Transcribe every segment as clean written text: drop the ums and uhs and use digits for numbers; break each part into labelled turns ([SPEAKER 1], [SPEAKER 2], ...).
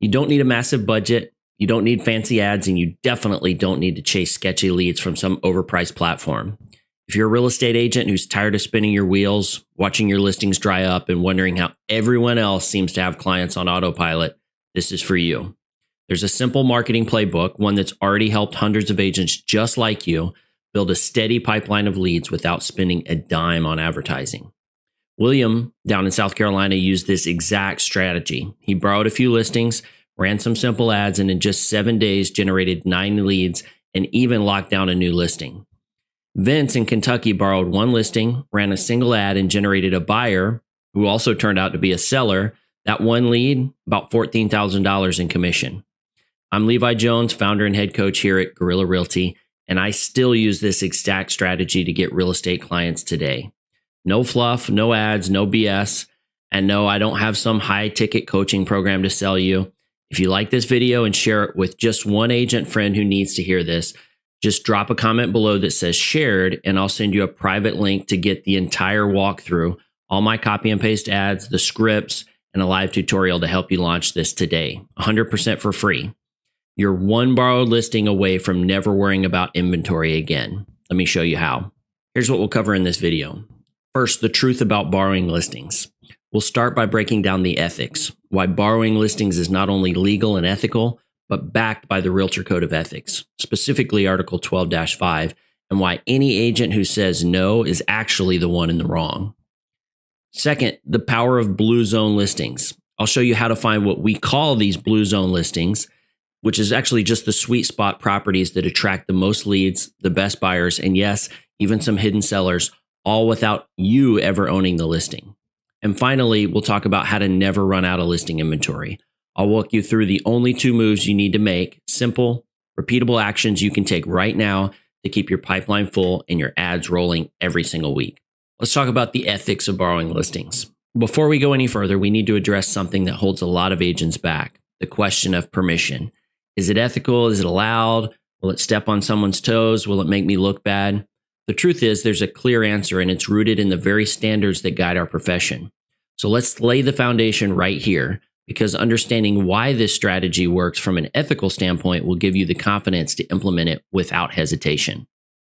[SPEAKER 1] You don't need a massive budget. You don't need fancy ads, and you definitely don't need to chase sketchy leads from some overpriced platform. If you're a real estate agent who's tired of spinning your wheels, watching your listings dry up, and wondering how everyone else seems to have clients on autopilot, this is for you. There's a simple marketing playbook, one that's already helped hundreds of agents just like you build a steady pipeline of leads without spending a dime on advertising. William, down in South Carolina, used this exact strategy. He borrowed a few listings, ran some simple ads, and in just 7 days generated 9 leads and even locked down a new listing. Vince in Kentucky borrowed 1 listing, ran a single ad, and generated a buyer who also turned out to be a seller. That 1 lead, about $14,000 in commission. I'm Levi Jones, founder and head coach here at Guerrilla Realty, and I still use this exact strategy to get real estate clients today. No fluff, no ads, no BS. And no, I don't have some high ticket coaching program to sell you. If you like this video and share it with just one agent friend who needs to hear this, just drop a comment below that says shared, and I'll send you a private link to get the entire walkthrough, all my copy and paste ads, the scripts, and a live tutorial to help you launch this today, 100% for free. You're 1 borrowed listing away from never worrying about inventory again. Let me show you how. Here's what we'll cover in this video. First, the truth about borrowing listings. We'll start by breaking down the ethics, why borrowing listings is not only legal and ethical, but backed by the Realtor Code of Ethics, specifically Article 12-5, and why any agent who says no is actually the one in the wrong. Second, the power of blue zone listings. I'll show you how to find what we call these blue zone listings, which is actually just the sweet spot properties that attract the most leads, the best buyers, and yes, even some hidden sellers, all without you ever owning the listing. And finally, we'll talk about how to never run out of listing inventory. I'll walk you through the only 2 moves you need to make, simple, repeatable actions you can take right now to keep your pipeline full and your ads rolling every single week. Let's talk about the ethics of borrowing listings. Before we go any further, we need to address something that holds a lot of agents back, the question of permission. Is it ethical? Is it allowed? Will it step on someone's toes? Will it make me look bad? The truth is there's a clear answer, and it's rooted in the very standards that guide our profession. So let's lay the foundation right here, because understanding why this strategy works from an ethical standpoint will give you the confidence to implement it without hesitation.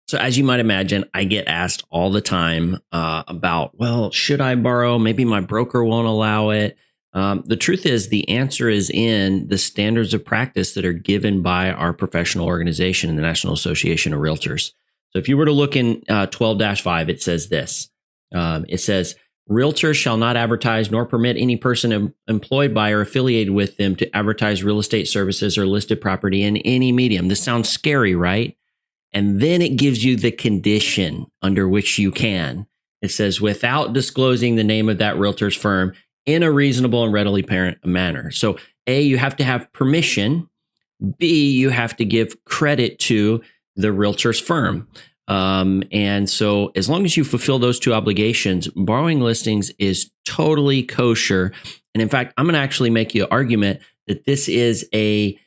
[SPEAKER 1] So as you might imagine, I get asked all the time about, well, should I borrow? Maybe my broker won't allow it. The truth is the answer is in the standards of practice that are given by our professional organization, the National Association of Realtors. So if you were to look in 12-5, it says this. It says, realtors shall not advertise nor permit any person employed by or affiliated with them to advertise real estate services or listed property in any medium. This sounds scary, right? And then it gives you the condition under which you can. It says, without disclosing the name of that realtor's firm in a reasonable and readily apparent manner. So A, you have to have permission. B, you have to give credit to the realtor's firm. And so as long as you fulfill those 2 obligations, borrowing listings is totally kosher. And in fact, I'm going to actually make you an argument that this is a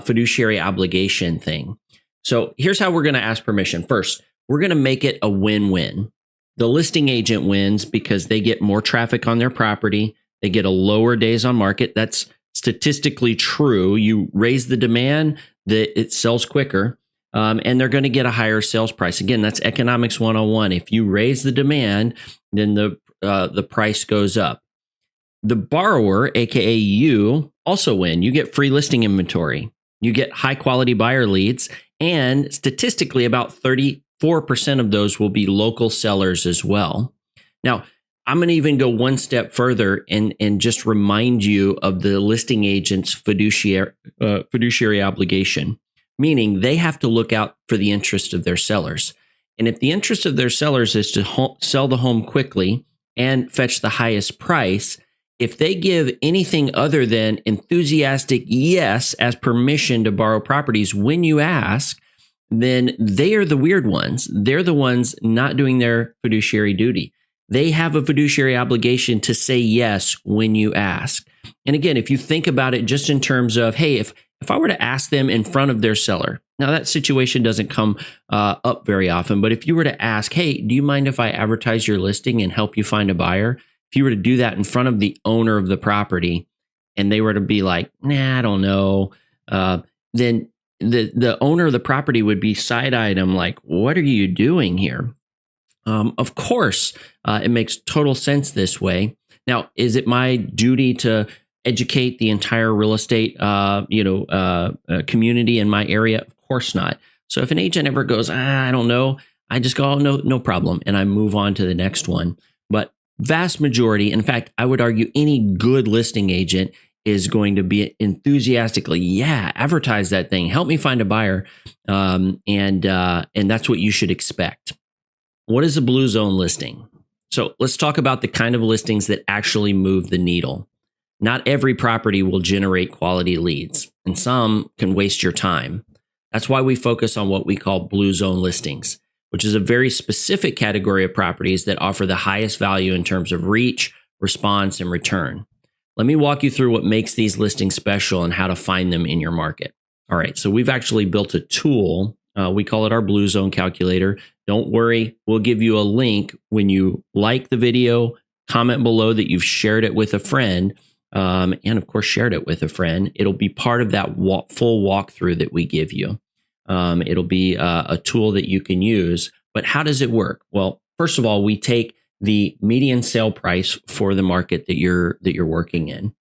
[SPEAKER 1] fiduciary obligation thing. So here's how we're going to ask permission. First, we're going to make it a win-win. The listing agent wins because they get more traffic on their property. They get a lower days on market. That's statistically true. You raise the demand, that it sells quicker. And they're going to get a higher sales price. Again, that's economics 101. If you raise the demand, then the price goes up. The borrower, aka you, also win. You get free listing inventory. You get high quality buyer leads, and statistically, about 34% of those will be local sellers as well. Now, I'm going to even go one step further and just remind you of the listing agent's fiduciary obligation. Meaning they have to look out for the interest of their sellers. And if the interest of their sellers is to sell the home quickly and fetch the highest price, if they give anything other than enthusiastic yes as permission to borrow properties when you ask, then they are the weird ones. They're the ones not doing their fiduciary duty. They have a fiduciary obligation to say yes when you ask. And again, if you think about it just in terms of, hey, if I were to ask them in front of their seller, now that situation doesn't come up very often, but if you were to ask, hey, do you mind if I advertise your listing and help you find a buyer? If you were to do that in front of the owner of the property, and they were to be like, nah, I don't know, then the owner of the property would be side-eyed him like, what are you doing here? Of course, it makes total sense this way. Now, is it my duty to educate the entire real estate, community in my area? Of course not. So if an agent ever goes, I don't know, I just go, oh, no problem, and I move on to the next one. But vast majority, in fact, I would argue any good listing agent is going to be enthusiastically, yeah, advertise that thing, help me find a buyer, and that's what you should expect. What is a blue zone listing? So let's talk about the kind of listings that actually move the needle. Not every property will generate quality leads, and some can waste your time. That's why we focus on what we call blue zone listings, which is a very specific category of properties that offer the highest value in terms of reach, response, and return. Let me walk you through what makes these listings special and how to find them in your market. All right, so we've actually built a tool. We call it our Blue Zone Calculator. Don't worry, we'll give you a link when you like the video, comment below that you've shared it with a friend, and of course, shared it with a friend. It'll be part of that full walkthrough that we give you. It'll be a tool that you can use. But how does it work? Well, first of all, we take the median sale price for the market that you're working in.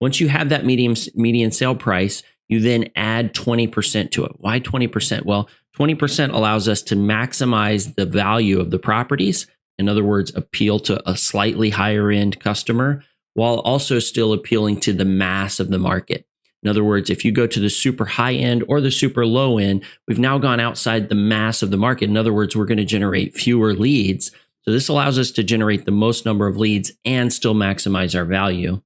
[SPEAKER 1] Once you have that median sale price, you then add 20% to it. Why 20%? Well, 20% allows us to maximize the value of the properties. In other words, appeal to a slightly higher end customer while also still appealing to the mass of the market. In other words, if you go to the super high end or the super low end, we've now gone outside the mass of the market. In other words, we're going to generate fewer leads. So this allows us to generate the most number of leads and still maximize our value.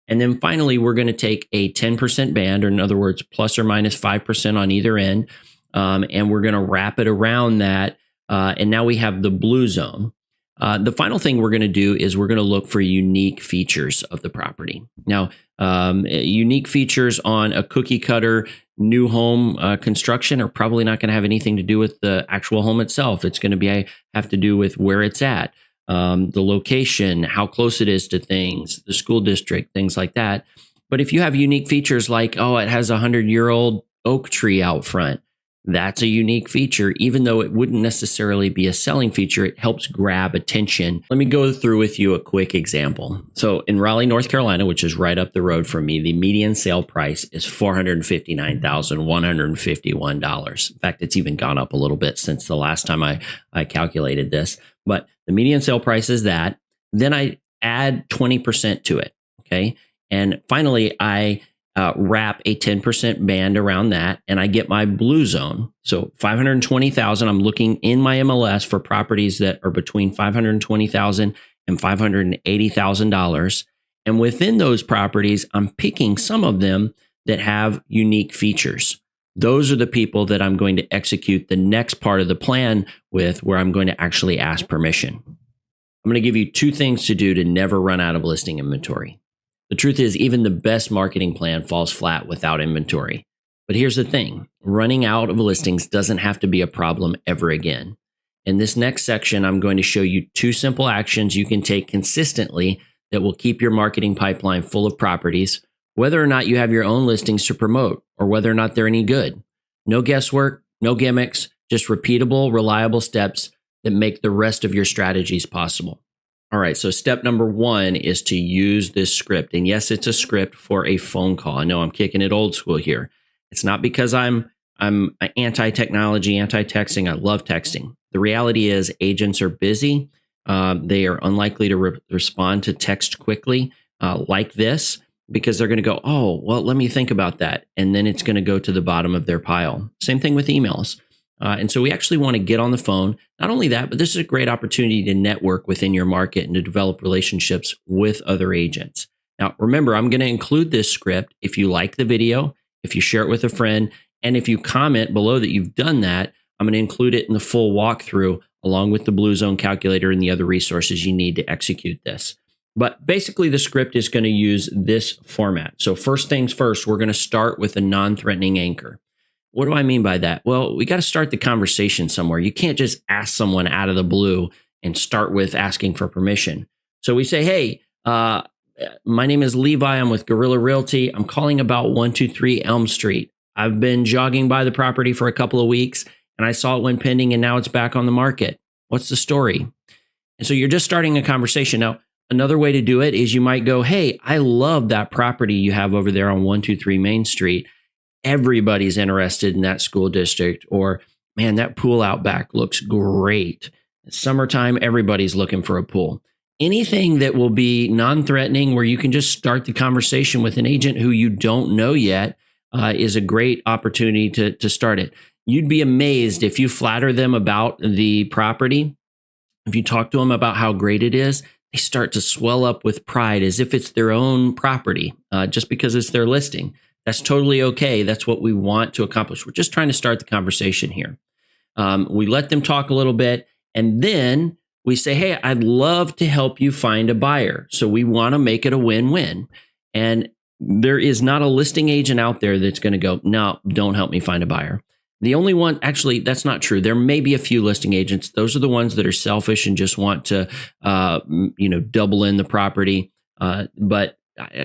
[SPEAKER 1] And then finally, we're going to take a 10% band, or in other words, plus or minus 5% on either end. And we're going to wrap it around that. And now we have the blue zone. The final thing we're going to do is we're going to look for unique features of the property. Now, unique features on a cookie cutter new home construction are probably not going to have anything to do with the actual home itself. It's going to have to do with where it's at, the location, how close it is to things, the school district, things like that. But if you have unique features like, oh, it has a 100-year-old oak tree out front, that's a unique feature. Even though it wouldn't necessarily be a selling feature, it helps grab attention. Let me go through with you a quick example. So in Raleigh, North Carolina, which is right up the road from me, the median sale price is $459,151. In fact, it's even gone up a little bit since the last time I calculated this. But the median sale price is that. Then I add 20% to it. Okay. And finally, I wrap a 10% band around that, and I get my blue zone. So 520,000. I'm looking in my MLS for properties that are between 520,000 and $580,000. And within those properties, I'm picking some of them that have unique features. Those are the people that I'm going to execute the next part of the plan with, where I'm going to actually ask permission. I'm going to give you two things to do to never run out of listing inventory. The truth is, even the best marketing plan falls flat without inventory. But here's the thing, running out of listings doesn't have to be a problem ever again. In this next section, I'm going to show you two simple actions you can take consistently that will keep your marketing pipeline full of properties, whether or not you have your own listings to promote or whether or not they're any good. No guesswork, no gimmicks, just repeatable, reliable steps that make the rest of your strategies possible. All right, so step number one is to use this script. And yes, it's a script for a phone call. I know I'm kicking it old school here. It's not because I'm anti-technology, anti-texting. I love texting. The reality is agents are busy. They are unlikely to respond to text quickly like this, because they're going to go, oh, well, let me think about that. And then it's going to go to the bottom of their pile. Same thing with emails. And so we actually want to get on the phone. Not only that, but this is a great opportunity to network within your market and to develop relationships with other agents. Now, remember, I'm going to include this script if you like the video, if you share it with a friend, and if you comment below that you've done that, I'm going to include it in the full walkthrough along with the Blue Zone Calculator and the other resources you need to execute this. But basically, the script is going to use this format. So first things first, we're going to start with a non-threatening anchor. What do I mean by that? Well, we got to start the conversation somewhere. You can't just ask someone out of the blue and start with asking for permission. So we say, hey, My name is Levi. I'm with Gorilla Realty. I'm calling about 123 Elm Street. I've been jogging by the property for a couple of weeks and I saw it went pending and now it's back on the market. What's the story? And so you're just starting a conversation. Now, another way to do it is you might go, hey, I love that property you have over there on 123 Main Street. Everybody's interested in that school district. Or, man, that pool out back looks great. Summertime, everybody's looking for a pool. Anything that will be non-threatening where you can just start the conversation with an agent who you don't know yet is a great opportunity to start it. You'd be amazed if you flatter them about the property. If you talk to them about how great it is, they start to swell up with pride as if it's their own property, just because it's their listing. That's totally okay. That's what we want to accomplish. We're just trying to start the conversation here. We let them talk a little bit, and then we say, hey, I'd love to help you find a buyer. So we want to make it a win-win. And there is not a listing agent out there that's going to go, no, don't help me find a buyer. The only one, actually, that's not true. There may be a few listing agents. Those are the ones that are selfish and just want to, double in the property. But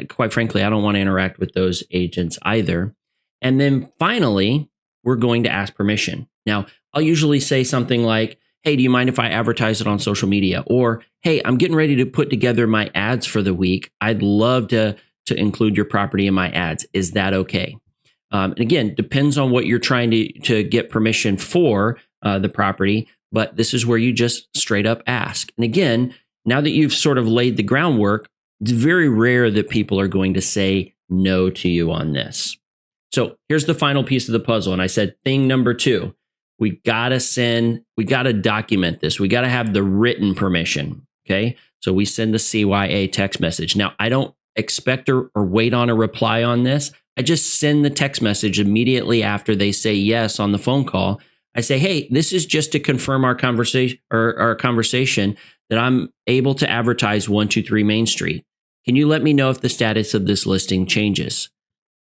[SPEAKER 1] quite frankly, I don't want to interact with those agents either. And then finally, we're going to ask permission. Now, I'll usually say something like, hey, do you mind if I advertise it on social media? Or, hey, I'm getting ready to put together my ads for the week. I'd love to include your property in my ads. Is that okay? And again, depends on what you're trying to get permission for the property, but this is where you just straight up ask. And again, now that you've sort of laid the groundwork, it's very rare that people are going to say no to you on this. So here's the final piece of the puzzle. And I said, thing number 2, we got to document this. We got to have the written permission. Okay. So we send the CYA text message. Now, I don't expect or wait on a reply on this. I just send the text message immediately after they say yes on the phone call. I say, hey, this is just to confirm our conversation that I'm able to advertise 123 Main Street. Can you let me know if the status of this listing changes?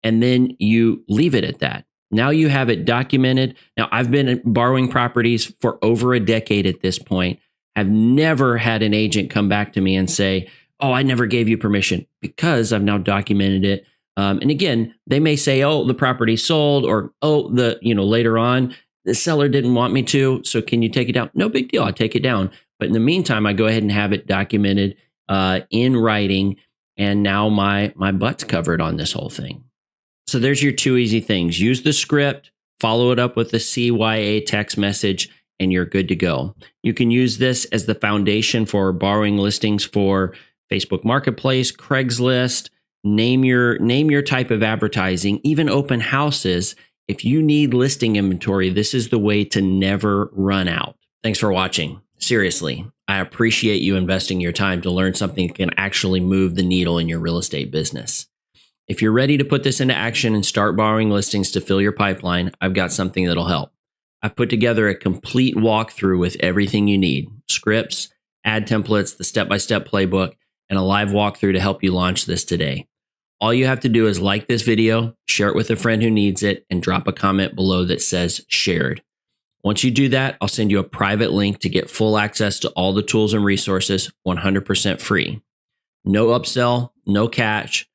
[SPEAKER 1] And then you leave it at that. Now you have it documented. Now, I've been borrowing properties for over a decade at this point. I've never had an agent come back to me and say, oh, I never gave you permission, because I've now documented it. And again, they may say, oh, the property sold, or, oh, later on, the seller didn't want me to. So can you take it down? No big deal. I take it down. But in the meantime, I go ahead and have it documented in writing. And now my butt's covered on this whole thing. So there's your 2 easy things. Use the script, follow it up with the CYA text message, and you're good to go. You can use this as the foundation for borrowing listings for Facebook Marketplace, Craigslist. Name your type of advertising, even open houses. If you need listing inventory, this is the way to never run out. Thanks for watching. Seriously, I appreciate you investing your time to learn something that can actually move the needle in your real estate business. If you're ready to put this into action and start borrowing listings to fill your pipeline, I've got something that'll help. I've put together a complete walkthrough with everything you need: scripts, ad templates, the step-by-step playbook, and a live walkthrough to help you launch this today. All you have to do is like this video, share it with a friend who needs it, and drop a comment below that says shared. Once you do that, I'll send you a private link to get full access to all the tools and resources 100% free. No upsell, no catch,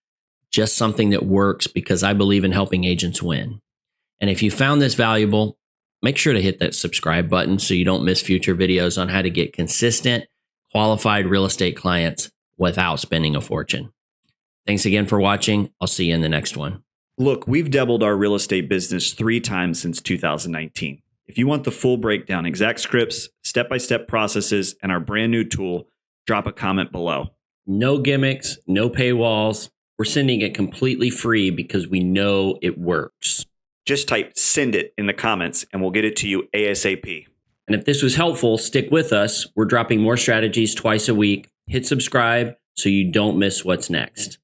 [SPEAKER 1] just something that works, because I believe in helping agents win. And if you found this valuable, make sure to hit that subscribe button so you don't miss future videos on how to get consistent, qualified real estate clients without spending a fortune. Thanks again for watching. I'll see you in the next one.
[SPEAKER 2] Look, we've doubled our real estate business 3 times since 2019. If you want the full breakdown, exact scripts, step-by-step processes, and our brand new tool, drop a comment below.
[SPEAKER 1] No gimmicks, no paywalls. We're sending it completely free because we know it works.
[SPEAKER 2] Just type "send it" in the comments and we'll get it to you ASAP.
[SPEAKER 1] And if this was helpful, stick with us. We're dropping more strategies twice a week. Hit subscribe so you don't miss what's next.